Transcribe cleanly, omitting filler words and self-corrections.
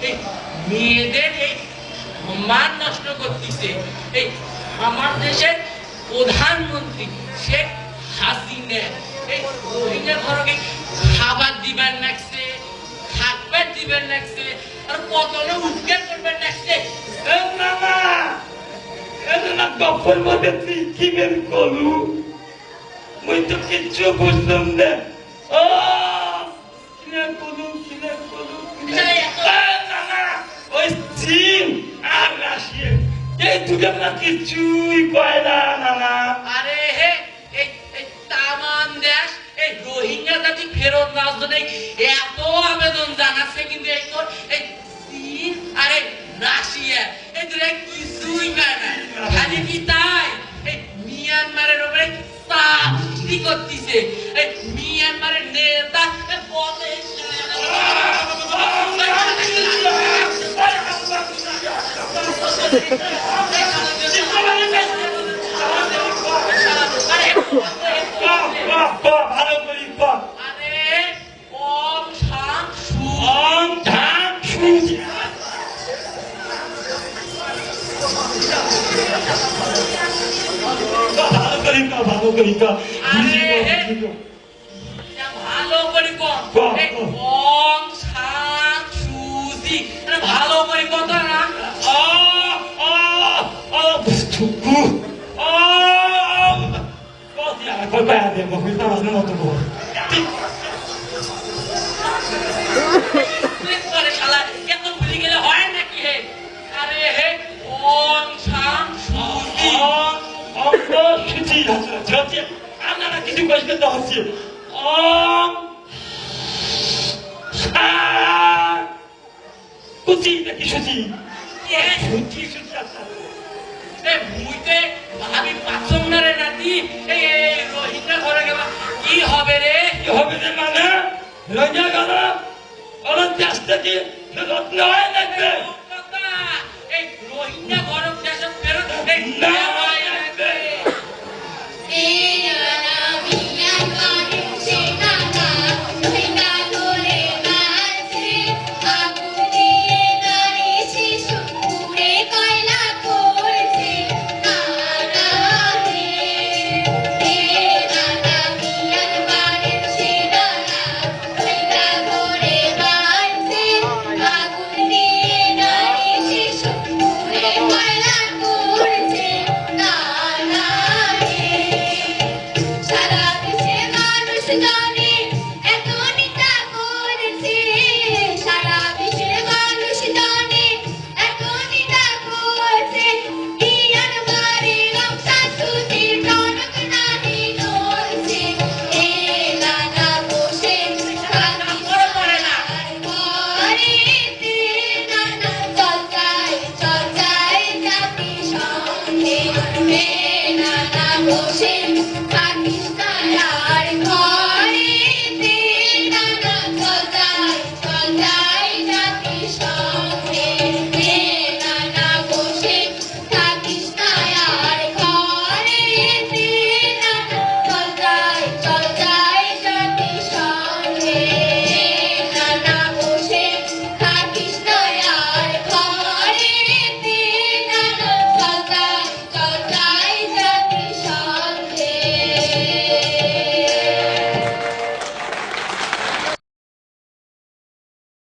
এই মেয়েদের এই সম্মান নষ্ট করতেছে। এই আমার দেশের প্রধানমন্ত্রী শেখ হাসিনা এই রোহিঙ্গা ঘরকে খাবার দিবেন লাগছে, থাকবার দিবেন লাগছে, আর কত লোক উদ্ধার করবেন লাগছে। মামা এজনা গপ্পর মধ্যে তুই কি বের করলু মুই তো কিচ্ছু বুঝলাম না। ও কিনে করলু ওই চীন আর রাশিয়া এই দুটো না কিছুই কয় না মামা। আরে হে এই তামান দেশ এই রোহিঙ্গা জাতি ফেরত নেওয়ার জন্য এত আবেদন জানাচ্ছে, কিন্তু এই তো এই চীন আর এই রাশিয়া এই দুটো কিছুই পায় না। খালি কি তাই এই মিয়ানমারের উপরে চাপ সৃষ্টি করতেছে। এই মিয়ানমারের নেতা বলে ভালো করি আরে ওম শাম সু ওম ধাম সুজি ভালো করি ভালো করি ভালো করে ওম শাম সুজি ভালো করে কথা না। শালা এত ভুলে গেলে হয় নাকি? হে আরে হে ওম শাম সুজি আপনারা কিছু কষ্ট হচ্ছে কুচি নাকি সুজি সুজি সুজি মুইতে ভাবি পাঁচমনারে নাতি এই রোহিঙ্গা ঘরে গেল কি হবে রে? কি হবে রে? মানে রোহিঙ্গা গেল ওরা দেশ থেকে